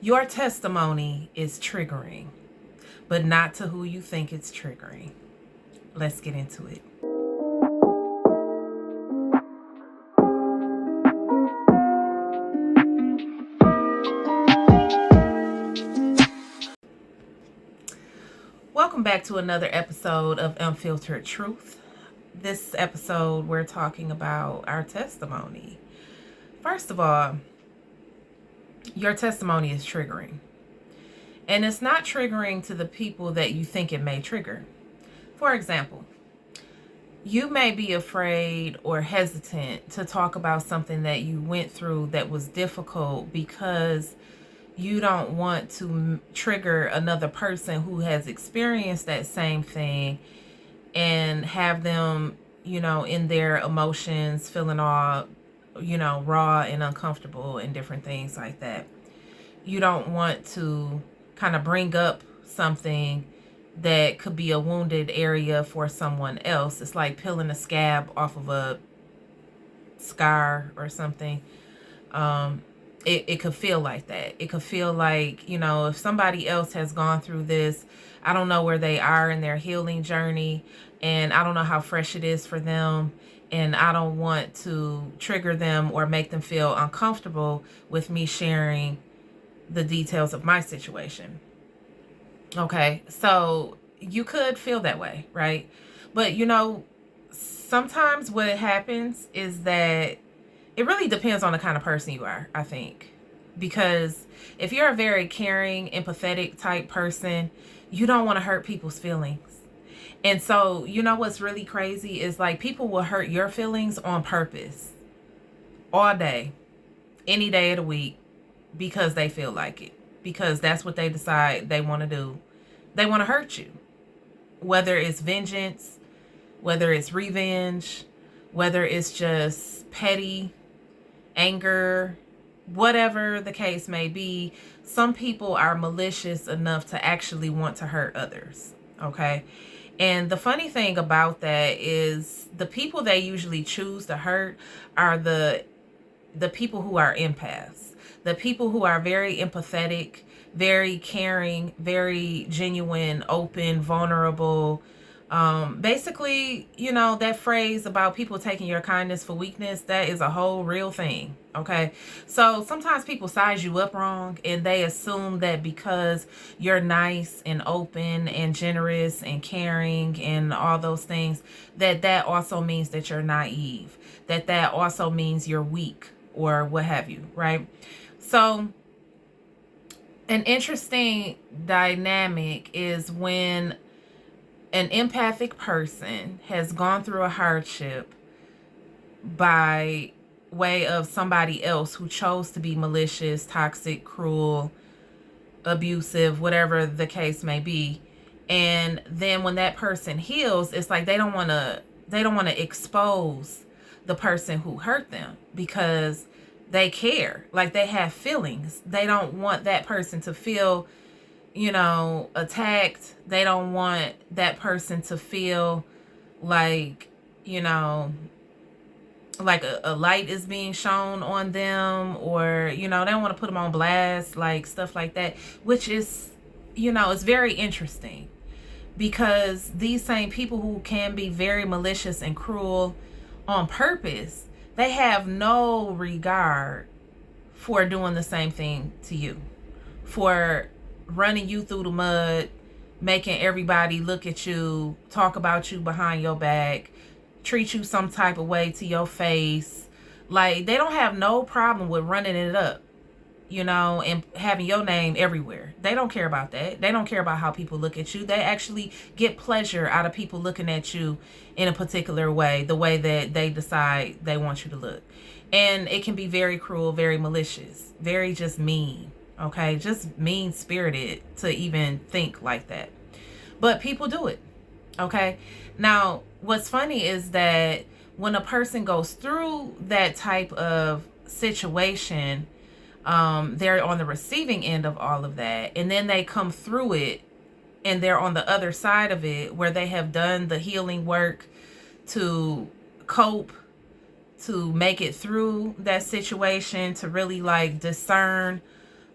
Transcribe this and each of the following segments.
Your testimony is triggering, but not to who you think it's triggering. Let's get into it. Welcome back to another episode of Unfiltered Truth. This episode, we're talking about our testimony. First of all, your testimony is triggering. And it's not triggering to the people that you think it may trigger. For example, you may be afraid or hesitant to talk about something that you went through that was difficult because you don't want to trigger another person who has experienced that same thing and have them, in their emotions feeling all, raw and uncomfortable and different things like that. You don't want to kind of bring up something that could be a wounded area for someone else. It's like peeling a scab off of a scar or something. It could feel like that. It could feel like, if somebody else has gone through this, I don't know where they are in their healing journey, and I don't know how fresh it is for them, and I don't want to trigger them or make them feel uncomfortable with me sharing the details of my situation. Okay, so you could feel that way, right? But sometimes what happens is that it really depends on the kind of person you are, I think. Because if you're a very caring, empathetic type person, you don't want to hurt people's feelings. And so, what's really crazy is like people will hurt your feelings on purpose all day, any day of the week, because they feel like it. Because that's what they decide they want to do. They want to hurt you. Whether it's vengeance, whether it's revenge, whether it's just petty anger, whatever the case may be, some people are malicious enough to actually want to hurt others. Okay. And the funny thing about that is the people they usually choose to hurt are the people who are empaths, the people who are very empathetic, very caring, very genuine, open, vulnerable. Basically, that phrase about people taking your kindness for weakness, that is a whole real thing. Okay. So sometimes people size you up wrong and they assume that because you're nice and open and generous and caring and all those things, that also means that you're naive, that also means you're weak or what have you. Right. So an interesting dynamic is when an empathic person has gone through a hardship by way of somebody else who chose to be malicious, toxic, cruel, abusive, whatever the case may be. And then when that person heals, it's like they don't want to expose the person who hurt them because they care. Like they have feelings. They don't want that person to feel attacked. They don't want that person to feel like, like a light is being shown on them, or, they don't want to put them on blast, like stuff like that, which is, it's very interesting because these same people who can be very malicious and cruel on purpose, they have no regard for doing the same thing to you, for running you through the mud, making everybody look at you, talk about you behind your back, treat you some type of way to your face. Like they don't have no problem with running it up, and having your name everywhere. They don't care about that. They don't care about how people look at you. They actually get pleasure out of people looking at you in a particular way, the way that they decide they want you to look. And it can be very cruel, very malicious, very just mean. Okay, just mean spirited to even think like that. But people do it. Okay. Now, what's funny is that when a person goes through that type of situation, they're on the receiving end of all of that. And then they come through it and they're on the other side of it where they have done the healing work to cope, to make it through that situation, to really like discern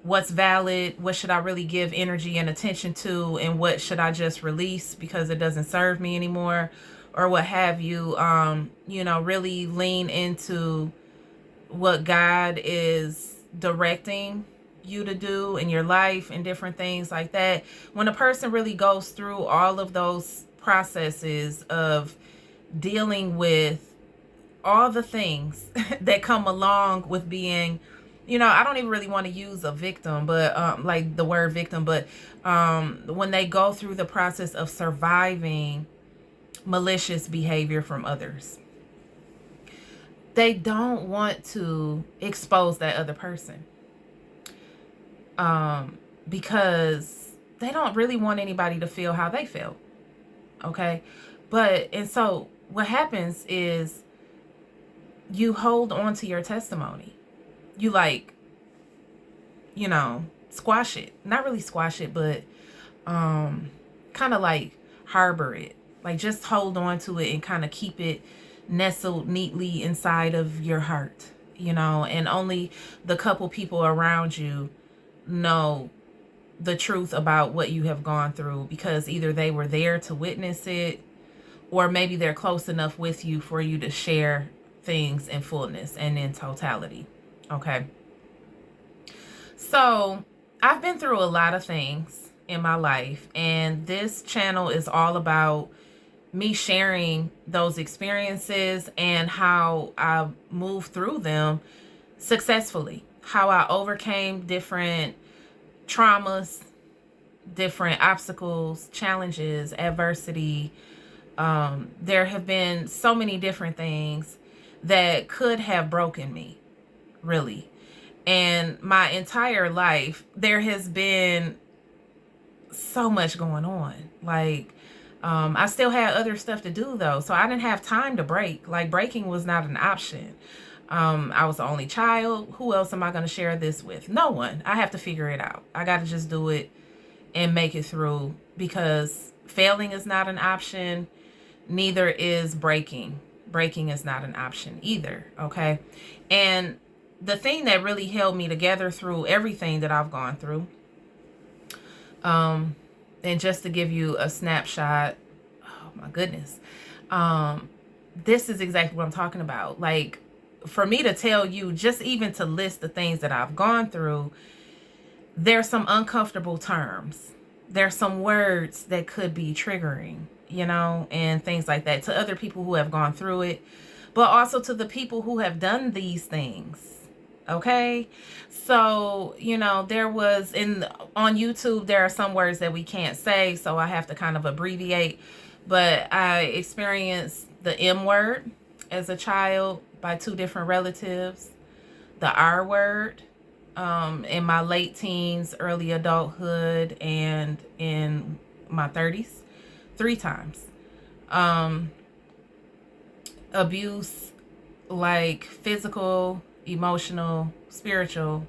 what's valid, what should I really give energy and attention to, and what should I just release because it doesn't serve me anymore, or what have you. Really lean into what God is directing you to do in your life and different things like that. When a person really goes through all of those processes of dealing with all the things that come along with being, I don't even really want to use a victim, but like the word victim, but when they go through the process of surviving malicious behavior from others, they don't want to expose that other person, because they don't really want anybody to feel how they feel. Okay. And so what happens is you hold on to your testimony. You squash it. Not really squash it, but kind of like harbor it. Like just hold on to it and kind of keep it nestled neatly inside of your heart, and only the couple people around you know the truth about what you have gone through, because either they were there to witness it, or maybe they're close enough with you for you to share things in fullness and in totality. Okay. So I've been through a lot of things in my life, and this channel is all about me sharing those experiences and how I moved through them successfully, how I overcame different traumas, different obstacles, challenges, adversity. There have been so many different things that could have broken me, really. And my entire life, there has been so much going on. Like, I still had other stuff to do, though. So I didn't have time to break. Like, breaking was not an option. I was the only child. Who else am I going to share this with? No one. I have to figure it out. I got to just do it and make it through, because failing is not an option. Neither is breaking. Breaking is not an option either. Okay. And the thing that really held me together through everything that I've gone through, and just to give you a snapshot, oh my goodness, this is exactly what I'm talking about. Like, for me to tell you, just even to list the things that I've gone through, there's some uncomfortable terms. There's some words that could be triggering, and things like that to other people who have gone through it, but also to the people who have done these things. Okay. So, there was on YouTube, there are some words that we can't say, so I have to kind of abbreviate, but I experienced the M word as a child by two different relatives, the R word, in my late teens, early adulthood, and in my 30s, 3 times. Abuse, like physical, emotional, spiritual,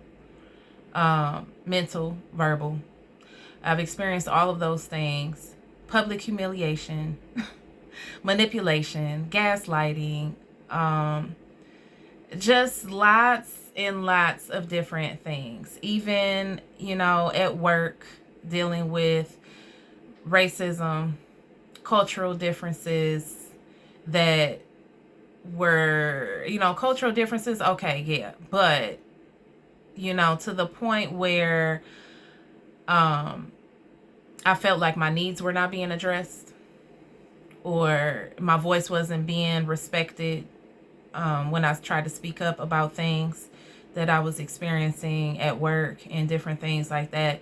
mental, verbal. I've experienced all of those things. Public humiliation, manipulation, gaslighting, just lots and lots of different things. Even, at work, dealing with racism, cultural differences that were, cultural differences, okay, yeah. But, to the point where I felt like my needs were not being addressed, or my voice wasn't being respected when I tried to speak up about things that I was experiencing at work and different things like that.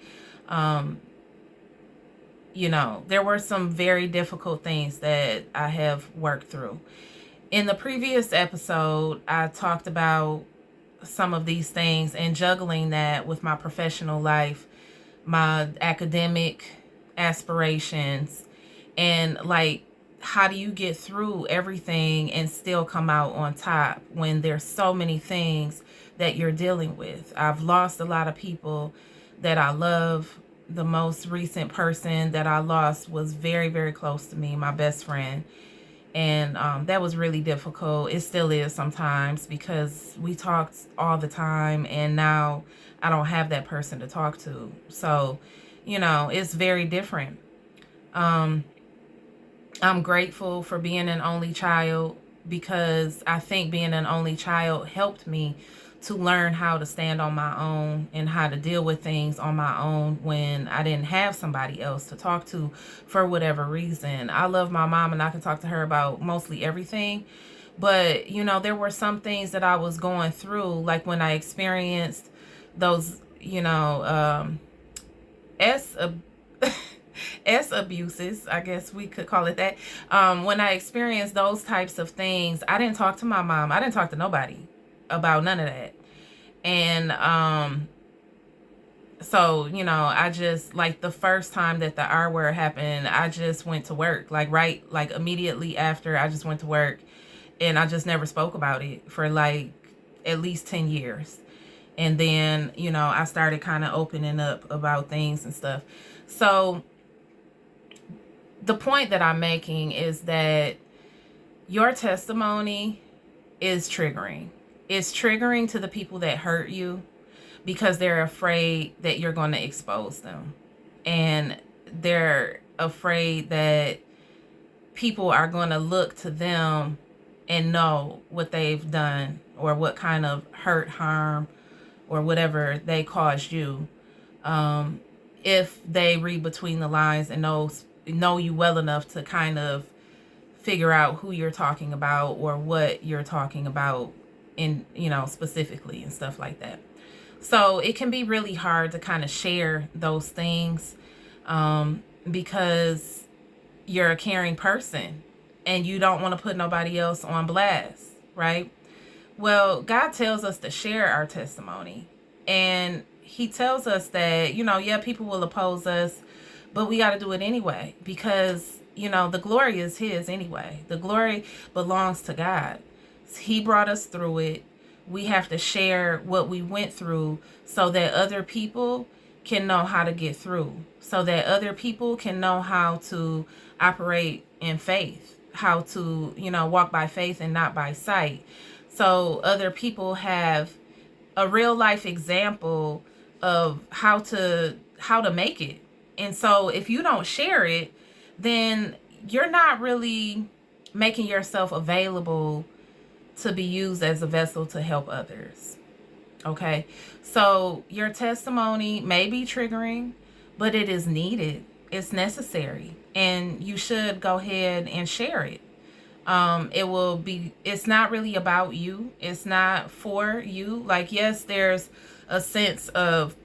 There were some very difficult things that I have worked through. In the previous episode, I talked about some of these things and juggling that with my professional life, my academic aspirations, and like, how do you get through everything and still come out on top when there's so many things that you're dealing with? I've lost a lot of people that I love. The most recent person that I lost was very, very close to me, my best friend. And that was really difficult. It still is sometimes because we talked all the time, and now I don't have that person to talk to. So, it's very different. Um, I'm grateful for being an only child because I think being an only child helped me to learn how to stand on my own and how to deal with things on my own when I didn't have somebody else to talk to for whatever reason. I love my mom and I can talk to her about mostly everything. But, there were some things that I was going through, like when I experienced those, S S abuses, I guess we could call it that. When I experienced those types of things, I didn't talk to my mom. I didn't talk to nobody about none of that. And so, I just, like, the first time that the R word happened, I just went to work. Like immediately after, I just went to work, and I just never spoke about it for like at least 10 years. And then, I started kind of opening up about things and stuff. So the point that I'm making is that your testimony is triggering. It's triggering to the people that hurt you because they're afraid that you're going to expose them. And they're afraid that people are going to look to them and know what they've done or what kind of hurt, harm, or whatever they caused you. If they read between the lines and know you well enough to kind of figure out who you're talking about or what you're talking about in, specifically and stuff like that. So it can be really hard to kind of share those things because you're a caring person and you don't want to put nobody else on blast, right? Well, God tells us to share our testimony, and he tells us that, yeah, people will oppose us, but we got to do it anyway because, the glory is his anyway. The glory belongs to God. He brought us through it. We have to share what we went through so that other people can know how to get through, so that other people can know how to operate in faith, how to, walk by faith and not by sight. So other people have a real life example of how to make it. And so if you don't share it, then you're not really making yourself available to be used as a vessel to help others. Okay? So your testimony may be triggering, but it is needed. It's necessary. And you should go ahead and share it. It's not really about you. It's not for you. Like, yes, there's a sense of,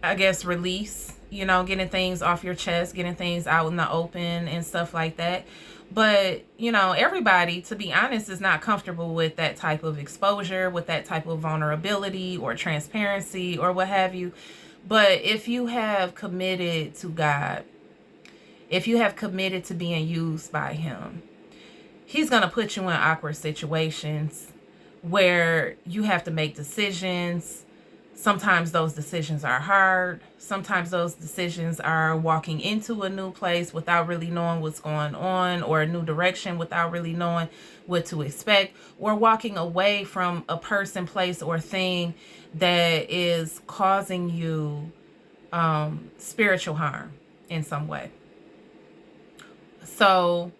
I guess, release, getting things off your chest, getting things out in the open and stuff like that. But, everybody, to be honest, is not comfortable with that type of exposure, with that type of vulnerability or transparency or what have you. But if you have committed to God, if you have committed to being used by him, he's going to put you in awkward situations where you have to make decisions. Sometimes those decisions are hard. Sometimes those decisions are walking into a new place without really knowing what's going on, or a new direction without really knowing what to expect, or walking away from a person, place, or thing that is causing you spiritual harm in some way. So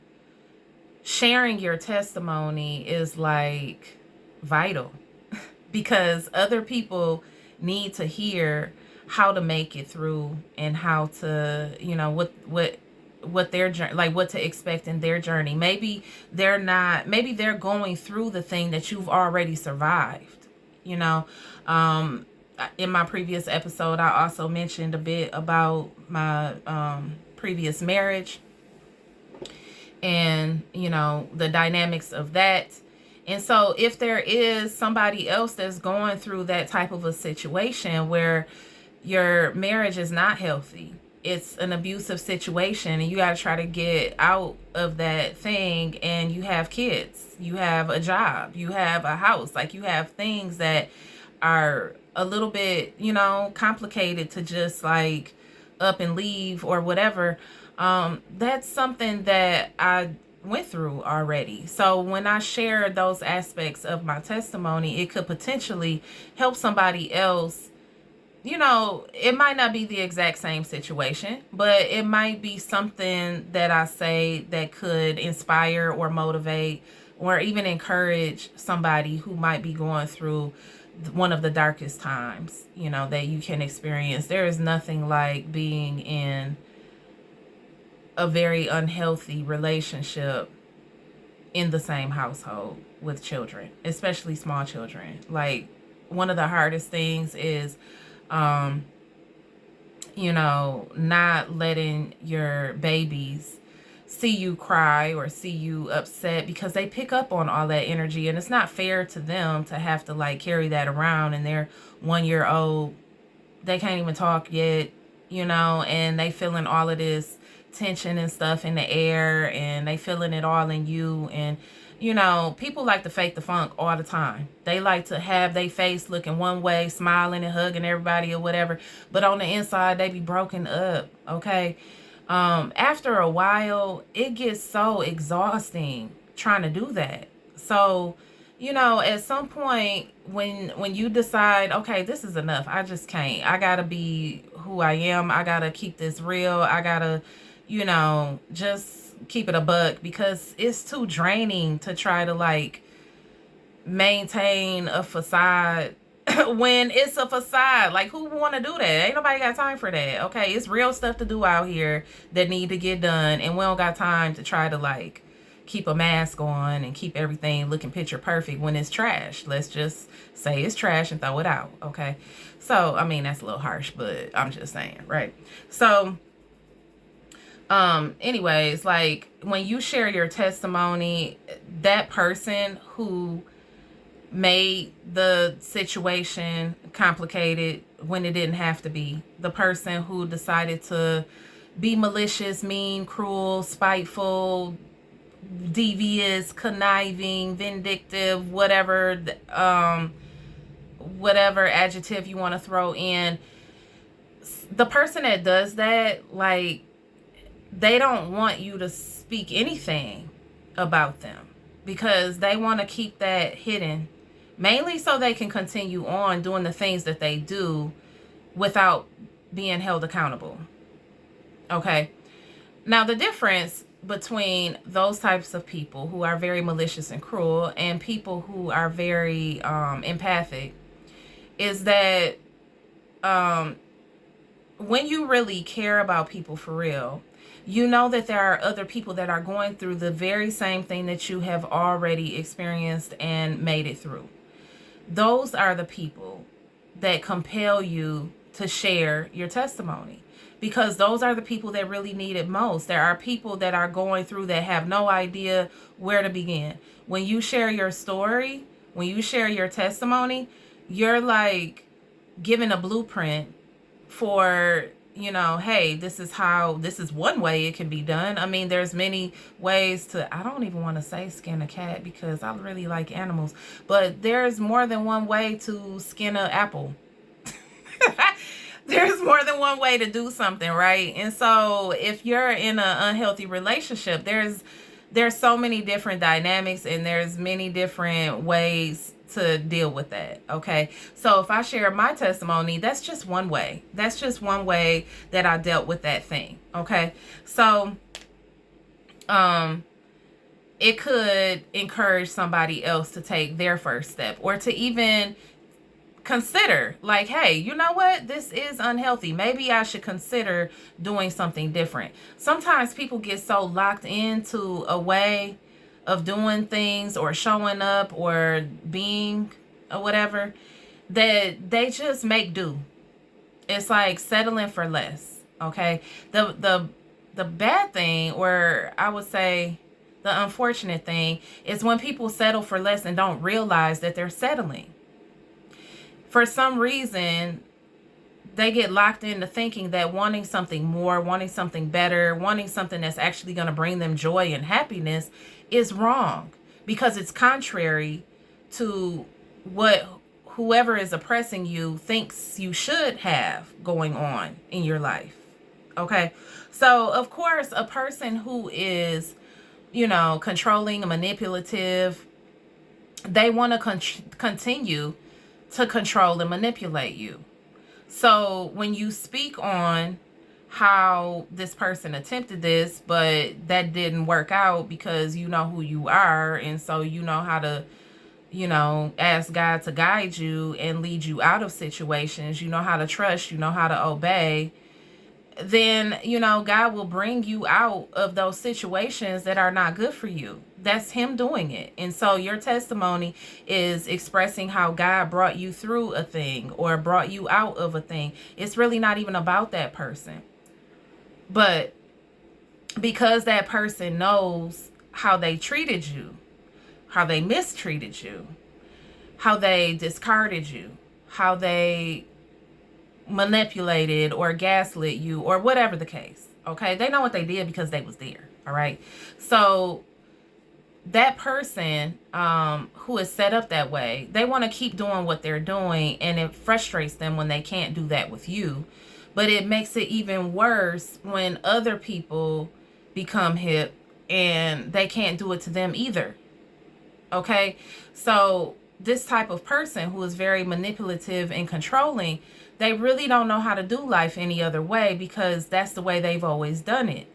sharing your testimony is like vital because other people need to hear how to make it through and how to, what their journey, like what to expect in their journey. Maybe they're going through the thing that you've already survived. In my previous episode, I also mentioned a bit about my previous marriage and, the dynamics of that. And so if there is somebody else that's going through that type of a situation where your marriage is not healthy, it's an abusive situation, and you got to try to get out of that thing, and you have kids, you have a job, you have a house, like you have things that are a little bit, complicated to just like up and leave or whatever. That's something that I went through already. So when I share those aspects of my testimony, it could potentially help somebody else. You know, it might not be the exact same situation, but it might be something that I say that could inspire or motivate or even encourage somebody who might be going through one of the darkest times, you know, that you can experience. There is nothing like being in a very unhealthy relationship in the same household with children, especially small children. Like, one of the hardest things is, you know, not letting your babies see you cry or see you upset, because they pick up on all that energy, and it's not fair to them to have to like carry that around, and they're 1 year old, they can't even talk yet, you know, and they feeling all of this tension and stuff in the air, and they feeling it all in you. And you know, people like to fake the funk all the time. They like to have their face looking one way, smiling and hugging everybody or whatever, but on the inside they be broken up. Okay. After a while, it gets so exhausting trying to do that. So, you know, at some point when you decide, okay, this is enough. I just can't. I got to be who I am. I got to keep this real. I got to, you know, just keep it a buck, because it's too draining to try to like maintain a facade when it's a facade. Like, who want to do that? Ain't nobody got time for that. Okay, it's real stuff to do out here that need to get done, and we don't got time to try to like keep a mask on and keep everything looking picture perfect when it's trash. Let's just say it's trash and throw it out. Okay, so I mean, that's a little harsh, but I'm just saying, right? So anyways, like, when you share your testimony, that person who made the situation complicated when it didn't have to be, the person who decided to be malicious, mean, cruel, spiteful, devious, conniving, vindictive, whatever whatever adjective you want to throw in, the person that does that, like, they don't want you to speak anything about them, because they want to keep that hidden, mainly so they can continue on doing the things that they do without being held accountable. Okay. Now, the difference between those types of people who are very malicious and cruel and people who are very empathic is that when you really care about people for real, you know that there are other people that are going through the very same thing that you have already experienced and made it through. Those are the people that compel you to share your testimony, because those are the people that really need it most. There are people that are going through that have no idea where to begin. When you share your story, when you share your testimony, you're like giving a blueprint for, you know, hey, this is one way it can be done. I mean, there's many ways to, I don't even want to say skin a cat because I really like animals, but there's more than one way to skin an apple. There's more than one way to do something, right? And so if you're in an unhealthy relationship, there's so many different dynamics, and there's many different ways to deal with that. Okay, so if I share my testimony, that's just one way. That's just one way that I dealt with that thing. Okay, so it could encourage somebody else to take their first step, or to even consider, like, hey, you know what, this is unhealthy, maybe I should consider doing something different. Sometimes people get so locked into a way of doing things or showing up or being or whatever that they just make do. It's like settling for less. Okay, the bad thing, or I would say the unfortunate thing, is when people settle for less and don't realize that they're settling. For some reason, they get locked into thinking that wanting something more, wanting something better, wanting something that's actually going to bring them joy and happiness is wrong, because it's contrary to what whoever is oppressing you thinks you should have going on in your life. Okay, so of course, a person who is controlling and manipulative. They want to continue to control and manipulate you. So when you speak on how this person attempted this, but that didn't work out because you know who you are, and so you know how to, ask God to guide you and lead you out of situations, you know how to trust, you know how to obey, then, God will bring you out of those situations that are not good for you. That's Him doing it. And so your testimony is expressing how God brought you through a thing or brought you out of a thing. It's really not even about that person. But because that person knows how they treated you, how they mistreated you, how they discarded you, how they manipulated or gaslit you, or whatever the case, okay? They know what they did because they was there, all right? So that person who is set up that way, they want to keep doing what they're doing, and it frustrates them when they can't do that with you. But it makes it even worse when other people become hip and they can't do it to them either, okay? So this type of person who is very manipulative and controlling, they really don't know how to do life any other way because that's the way they've always done it.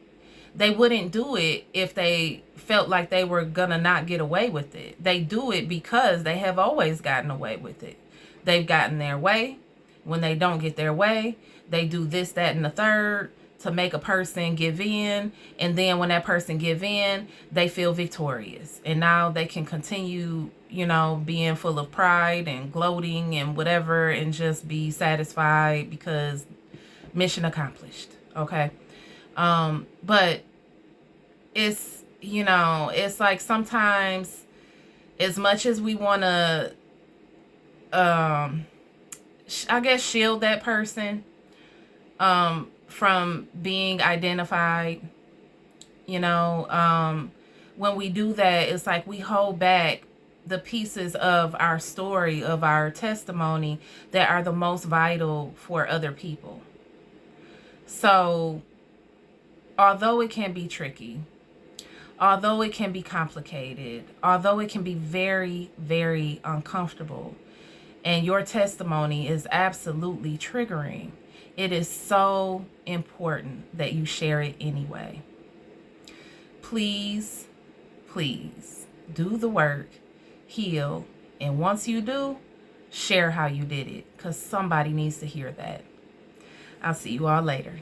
They wouldn't do it if they felt like they were gonna not get away with it. They do it because they have always gotten away with it. They've gotten their way. When they don't get their way, they do this, that, and the third to make a person give in. And then when that person give in, they feel victorious. And now they can continue, being full of pride and gloating and whatever, and just be satisfied because mission accomplished. Okay. But it's, it's like sometimes as much as we want to, I guess, shield that person, from being identified, when we do that, it's like we hold back the pieces of our story, of our testimony that are the most vital for other people. So although it can be tricky, although it can be complicated, although it can be very, very uncomfortable, and your testimony is absolutely triggering, it is so important that you share it anyway. Please, please do the work, heal, and once you do, share how you did it, because somebody needs to hear that. I'll see you all later.